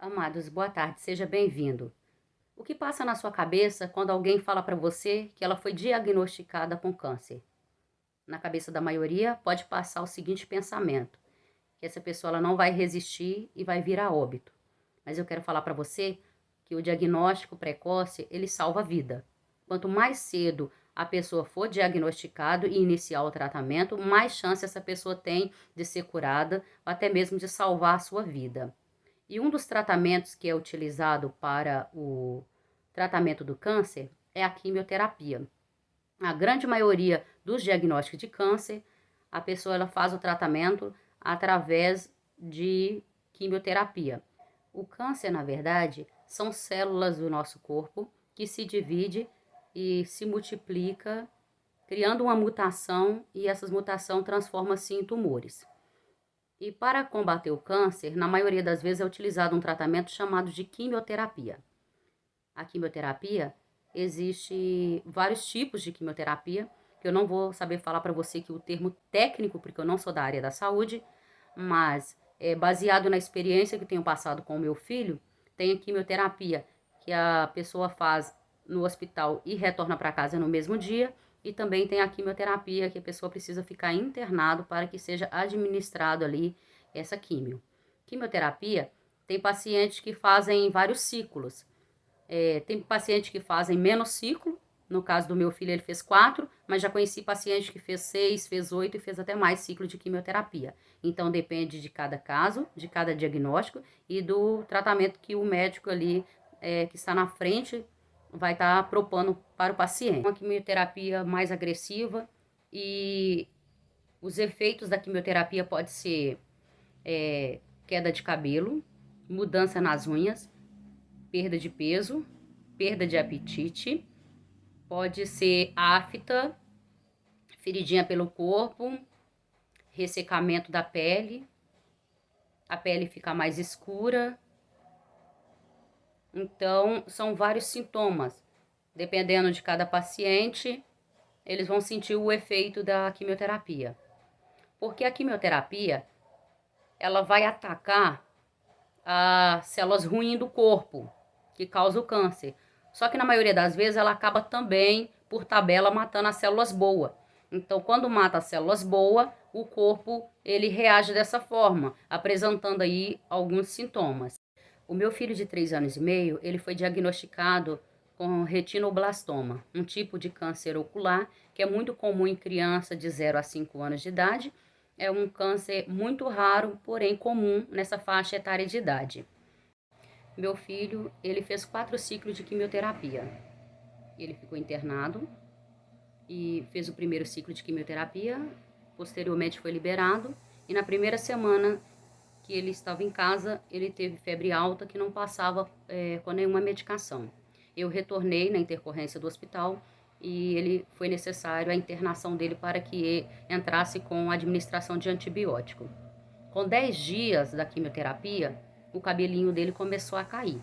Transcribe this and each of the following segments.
Amados, boa tarde, seja bem-vindo. O que passa na sua cabeça quando alguém fala para você que ela foi diagnosticada com câncer? Na cabeça da maioria, pode passar o seguinte pensamento: que essa pessoa ela não vai resistir e vai vir a óbito. Mas eu quero falar para você que o diagnóstico precoce, ele salva a vida. Quanto mais cedo a pessoa for diagnosticado e iniciar o tratamento, mais chance essa pessoa tem de ser curada, ou até mesmo de salvar a sua vida. E um dos tratamentos que é utilizado para o tratamento do câncer é a quimioterapia. A grande maioria dos diagnósticos de câncer, a pessoa ela faz o tratamento através de quimioterapia. O câncer, na verdade, são células do nosso corpo que se divide e se multiplica, criando uma mutação, e essas mutações transformam-se em tumores. E para combater o câncer, na maioria das vezes é utilizado um tratamento chamado de quimioterapia. A quimioterapia, existe vários tipos de quimioterapia, que eu não vou saber falar para você que o termo técnico, porque eu não sou da área da saúde, mas baseado na experiência que tenho passado com o meu filho, tem a quimioterapia que a pessoa faz no hospital e retorna para casa no mesmo dia, e também tem a quimioterapia que a pessoa precisa ficar internado para que seja administrado ali essa quimio. Quimioterapia, tem pacientes que fazem vários ciclos. Tem pacientes que fazem menos ciclo. No caso do meu filho, ele fez 4, mas já conheci paciente que fez 6, fez 8 e fez até mais ciclo de quimioterapia. Então, depende de cada caso, de cada diagnóstico e do tratamento que o médico ali, que está na frente, vai estar propondo para o paciente. Uma quimioterapia mais agressiva, e os efeitos da quimioterapia pode ser queda de cabelo, mudança nas unhas, perda de peso, perda de apetite, pode ser afta, feridinha pelo corpo, ressecamento da pele, a pele fica mais escura. Então, são vários sintomas. Dependendo de cada paciente, eles vão sentir o efeito da quimioterapia. Porque a quimioterapia, ela vai atacar as células ruins do corpo, que causa o câncer. Só que na maioria das vezes ela acaba também, por tabela, matando as células boas. Então, quando mata as células boas, o corpo ele reage dessa forma, apresentando aí alguns sintomas. O meu filho de 3 anos e meio, ele foi diagnosticado com retinoblastoma, um tipo de câncer ocular que é muito comum em criança de 0 a 5 anos de idade. É um câncer muito raro, porém comum nessa faixa etária de idade. Meu filho, ele fez 4 ciclos de quimioterapia. Ele ficou internado e fez o primeiro ciclo de quimioterapia, posteriormente foi liberado, e na primeira semana que ele estava em casa, ele teve febre alta que não passava com nenhuma medicação. Eu retornei na intercorrência do hospital e ele foi necessário a internação dele para que entrasse com a administração de antibiótico. Com 10 dias da quimioterapia, o cabelinho dele começou a cair.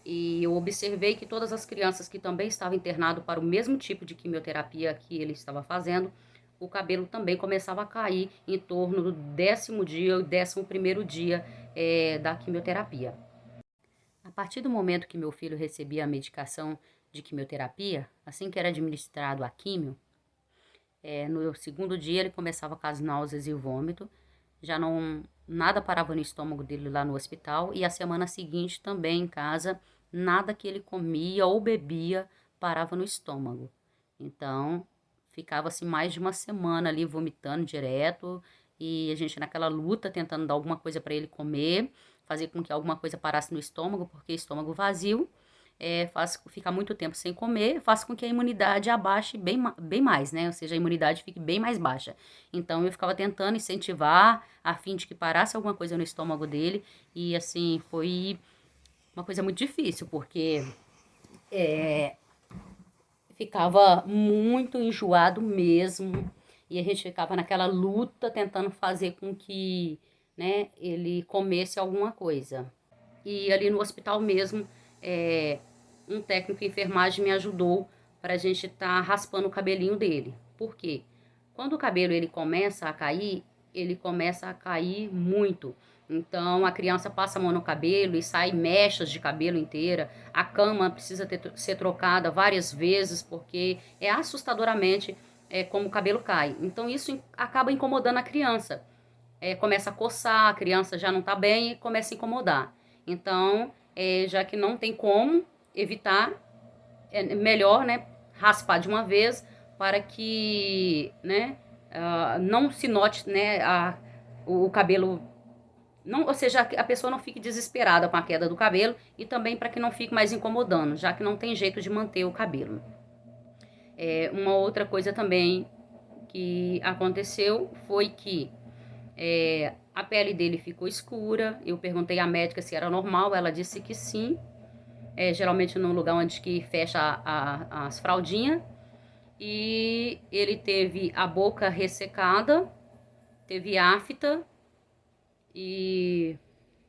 E eu observei que todas as crianças que também estavam internadas para o mesmo tipo de quimioterapia que ele estava fazendo, o cabelo também começava a cair em torno do 10º dia e 11º dia da quimioterapia. A partir do momento que meu filho recebia a medicação de quimioterapia, assim que era administrado a quimio, no segundo dia ele começava com as náuseas e o vômito, já não nada parava no estômago dele lá no hospital, e a semana seguinte também em casa, nada que ele comia ou bebia parava no estômago. Então, ficava assim mais de uma semana ali vomitando direto, e a gente naquela luta tentando dar alguma coisa para ele comer, fazer com que alguma coisa parasse no estômago, porque estômago vazio faz ficar muito tempo sem comer, faz com que a imunidade abaixe bem mais, né? Ou seja, a imunidade fique bem mais baixa. Então eu ficava tentando incentivar a fim de que parasse alguma coisa no estômago dele, e assim foi uma coisa muito difícil, porque ficava muito enjoado mesmo, e a gente ficava naquela luta tentando fazer com que, né, ele comesse alguma coisa. E ali no hospital mesmo, um técnico de enfermagem me ajudou para a gente estar raspando o cabelinho dele. Por quê? Quando o cabelo ele começa a cair muito. Então a criança passa a mão no cabelo e sai mechas de cabelo inteira. A cama precisa ser trocada várias vezes porque é assustadoramente como o cabelo cai. Então isso acaba incomodando a criança. Começa a coçar, a criança já não está bem e começa a incomodar. Então, já que não tem como evitar, é melhor, né, raspar de uma vez para que, né, não se note, né, o cabelo, não, ou seja, a pessoa não fique desesperada com a queda do cabelo e também para que não fique mais incomodando, já que não tem jeito de manter o cabelo. Uma outra coisa também que aconteceu foi que a pele dele ficou escura. Eu perguntei à médica se era normal, ela disse que sim. Geralmente no lugar onde que fecha as fraldinhas. E ele teve a boca ressecada, teve afta e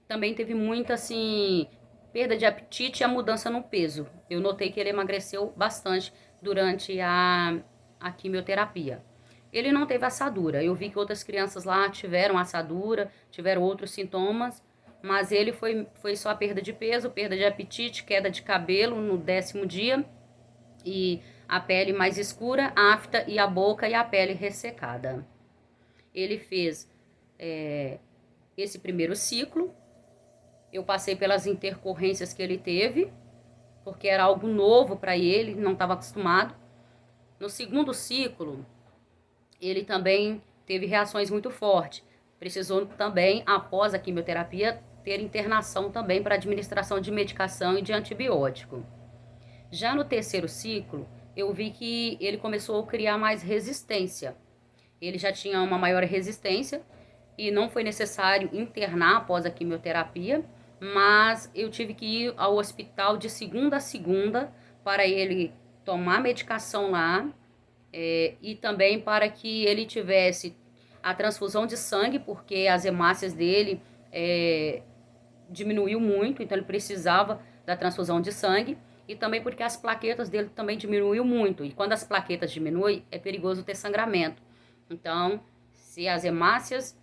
também teve muita assim perda de apetite e a mudança no peso. Eu notei que ele emagreceu bastante durante a quimioterapia. Ele não teve assadura. Eu vi que outras crianças lá tiveram assadura, tiveram outros sintomas, mas ele foi só a perda de peso, perda de apetite, queda de cabelo no 10º dia e a pele mais escura, afta e a boca e a pele ressecada. Ele fez esse primeiro ciclo. Eu passei pelas intercorrências que ele teve, porque era algo novo para ele, não estava acostumado. No segundo ciclo, ele também teve reações muito fortes. Precisou também, após a quimioterapia, ter internação também para administração de medicação e de antibiótico. Já no terceiro ciclo, eu vi que ele começou a criar mais resistência. Ele já tinha uma maior resistência e não foi necessário internar após a quimioterapia, mas eu tive que ir ao hospital de segunda a segunda para ele tomar medicação lá e também para que ele tivesse a transfusão de sangue, porque as hemácias dele diminuiu muito, então ele precisava da transfusão de sangue, e também porque as plaquetas dele também diminuiu muito, e quando as plaquetas diminuem, é perigoso ter sangramento. Então, se as hemácias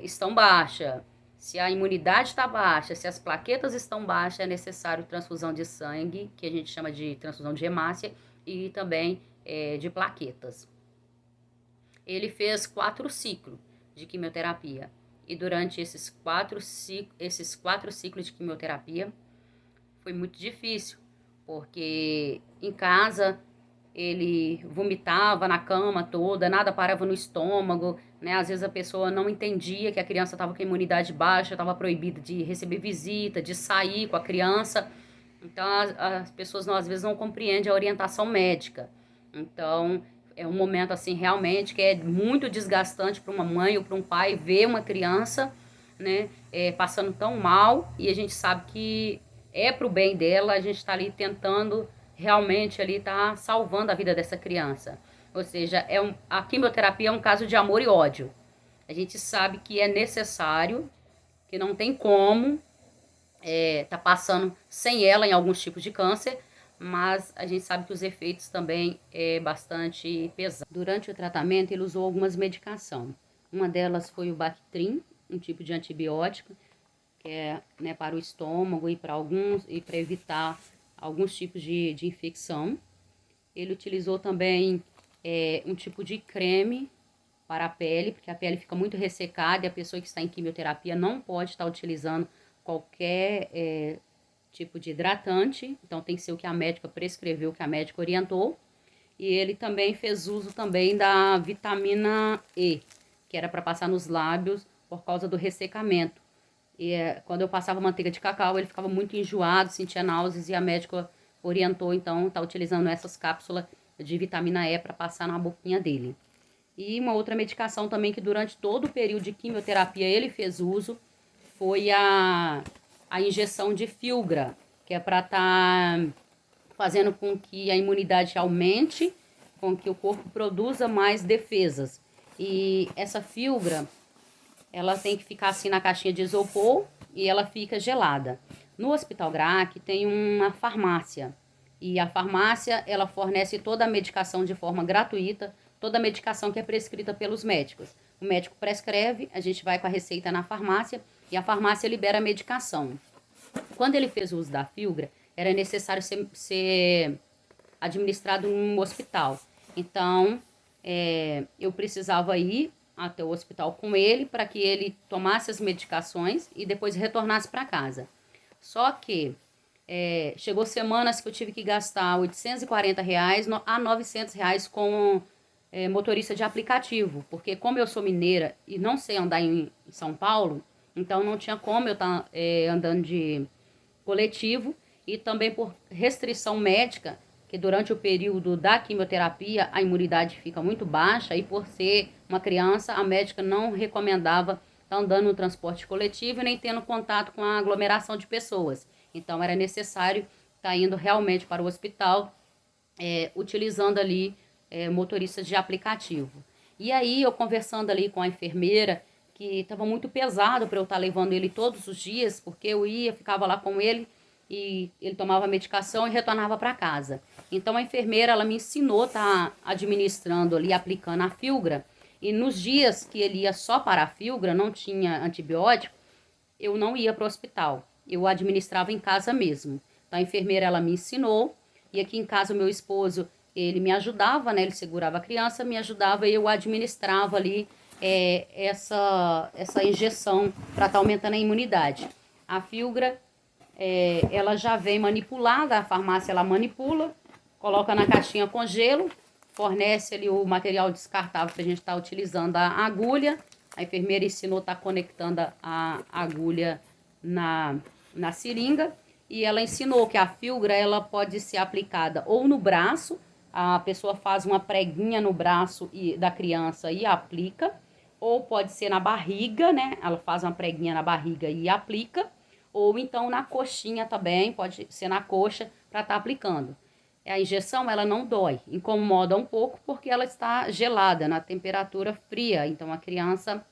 estão baixas, se a imunidade está baixa, se as plaquetas estão baixas, é necessário transfusão de sangue, que a gente chama de transfusão de hemácia, e também de plaquetas. Ele fez 4 ciclos de quimioterapia. E durante esses quatro ciclos de quimioterapia, foi muito difícil, porque em casa ele vomitava na cama toda, nada parava no estômago, né? Às vezes a pessoa não entendia que a criança estava com a imunidade baixa, estava proibida de receber visita, de sair com a criança. Então as pessoas às vezes não compreendem a orientação médica. Então é um momento assim realmente que é muito desgastante para uma mãe ou para um pai ver uma criança, né, passando tão mal, e a gente sabe que é pro bem dela, a gente está ali tentando realmente ali tá salvando a vida dessa criança. Ou seja, a quimioterapia é um caso de amor e ódio. A gente sabe que é necessário, que não tem como tá passando sem ela em alguns tipos de câncer, mas a gente sabe que os efeitos também é bastante pesado. Durante o tratamento, ele usou algumas medicações. Uma delas foi o Bactrim, um tipo de antibiótico, que é, né, para o estômago e para evitar alguns tipos de infecção. Ele utilizou também um tipo de creme para a pele, porque a pele fica muito ressecada e a pessoa que está em quimioterapia não pode estar utilizando qualquer tipo de hidratante, então tem que ser o que a médica prescreveu, o que a médica orientou. E ele também fez uso também da vitamina E, que era para passar nos lábios por causa do ressecamento. E quando eu passava manteiga de cacau, ele ficava muito enjoado, sentia náuseas, e a médica orientou, então, tá utilizando essas cápsulas de vitamina E para passar na boquinha dele. E uma outra medicação também que durante todo o período de quimioterapia ele fez uso foi a injeção de Filgra, que é para estar fazendo com que a imunidade aumente, com que o corpo produza mais defesas. E essa Filgra, ela tem que ficar assim na caixinha de isopor e ela fica gelada. No Hospital Grac tem uma farmácia, e a farmácia ela fornece toda a medicação de forma gratuita. toda a medicação que é prescrita pelos médicos. O médico prescreve, a gente vai com a receita na farmácia e a farmácia libera a medicação. Quando ele fez o uso da Filgra, era necessário ser administrado num hospital. Então, eu precisava ir até o hospital com ele para que ele tomasse as medicações e depois retornasse para casa. Só que chegou semanas que eu tive que gastar R$840 a R$900 com motorista de aplicativo, porque como eu sou mineira e não sei andar em São Paulo, então não tinha como eu estar andando de coletivo, e também por restrição médica, que durante o período da quimioterapia a imunidade fica muito baixa, e por ser uma criança, a médica não recomendava estar andando no transporte coletivo e nem tendo contato com a aglomeração de pessoas. Então era necessário estar indo realmente para o hospital, utilizando ali motoristas de aplicativo. E aí eu conversando ali com a enfermeira, que estava muito pesado para eu estar levando ele todos os dias, porque eu ia, ficava lá com ele e ele tomava medicação e retornava para casa. Então a enfermeira, ela me ensinou a estar administrando ali, aplicando a Filgra, e nos dias que ele ia só para a Filgra, não tinha antibiótico, eu não ia para o hospital, eu administrava em casa mesmo. Então a enfermeira, ela me ensinou, e aqui em casa o meu esposo, ele me ajudava, né? Ele segurava a criança, me ajudava e eu administrava ali essa injeção para estar aumentando a imunidade. A Filgra, ela já vem manipulada, a farmácia ela manipula, coloca na caixinha com gelo, fornece ali o material descartável para a gente estar utilizando a agulha. A enfermeira ensinou a estar conectando a agulha na seringa, e ela ensinou que a Filgra ela pode ser aplicada ou no braço, a pessoa faz uma preguinha no braço da criança e aplica, ou pode ser na barriga, né? Ela faz uma preguinha na barriga e aplica, ou então na coxinha também, pode ser na coxa para estar aplicando. A injeção, ela não dói, incomoda um pouco porque ela está gelada, na temperatura fria, então a criança,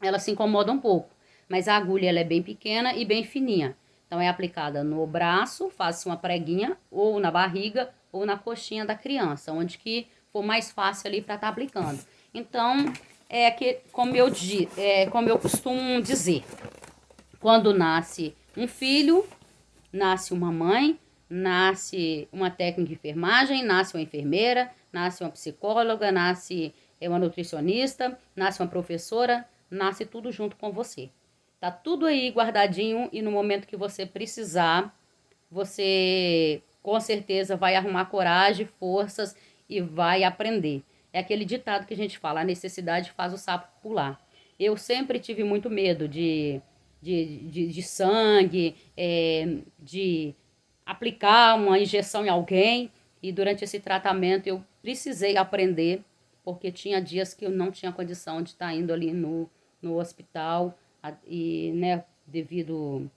ela se incomoda um pouco. Mas a agulha, ela é bem pequena e bem fininha. Então é aplicada no braço, faz-se uma preguinha, ou na barriga, ou na coxinha da criança, onde que for mais fácil ali para estar aplicando. Então, como eu costumo dizer, quando nasce um filho, nasce uma mãe, nasce uma técnica de enfermagem, nasce uma enfermeira, nasce uma psicóloga, nasce uma nutricionista, nasce uma professora, nasce tudo junto com você. Tá tudo aí guardadinho, e no momento que você precisar, você com certeza vai arrumar coragem, forças e vai aprender. É aquele ditado que a gente fala, a necessidade faz o sapo pular. Eu sempre tive muito medo de sangue, de aplicar uma injeção em alguém, e durante esse tratamento eu precisei aprender, porque tinha dias que eu não tinha condição de estar indo ali no hospital, e, né, devido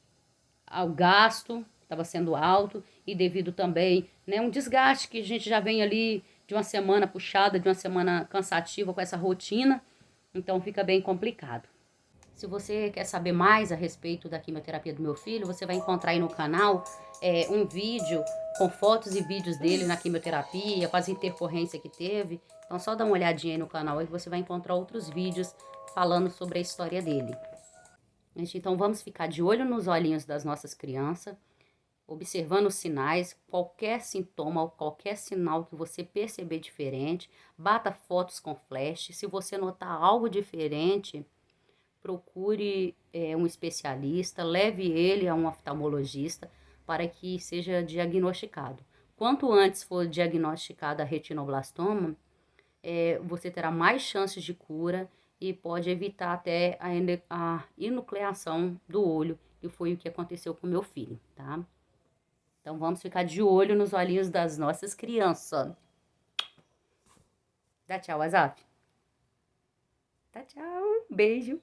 ao gasto, estava sendo alto, e devido também, né, um desgaste que a gente já vem ali de uma semana puxada, de uma semana cansativa com essa rotina, então fica bem complicado. Se você quer saber mais a respeito da quimioterapia do meu filho, você vai encontrar aí no canal um vídeo com fotos e vídeos dele na quimioterapia, com as intercorrências que teve. Então só dá uma olhadinha aí no canal, aí você vai encontrar outros vídeos falando sobre a história dele. Gente, então vamos ficar de olho nos olhinhos das nossas crianças, observando os sinais, qualquer sintoma ou qualquer sinal que você perceber diferente, bata fotos com flash. Se você notar algo diferente, procure um especialista, leve ele a um oftalmologista para que seja diagnosticado. Quanto antes for diagnosticada a retinoblastoma, você terá mais chances de cura e pode evitar até a enucleação do olho, que foi o que aconteceu com meu filho, tá? Então vamos ficar de olho nos olhinhos das nossas crianças. Dá tchau, Azaf. Dá tchau, beijo.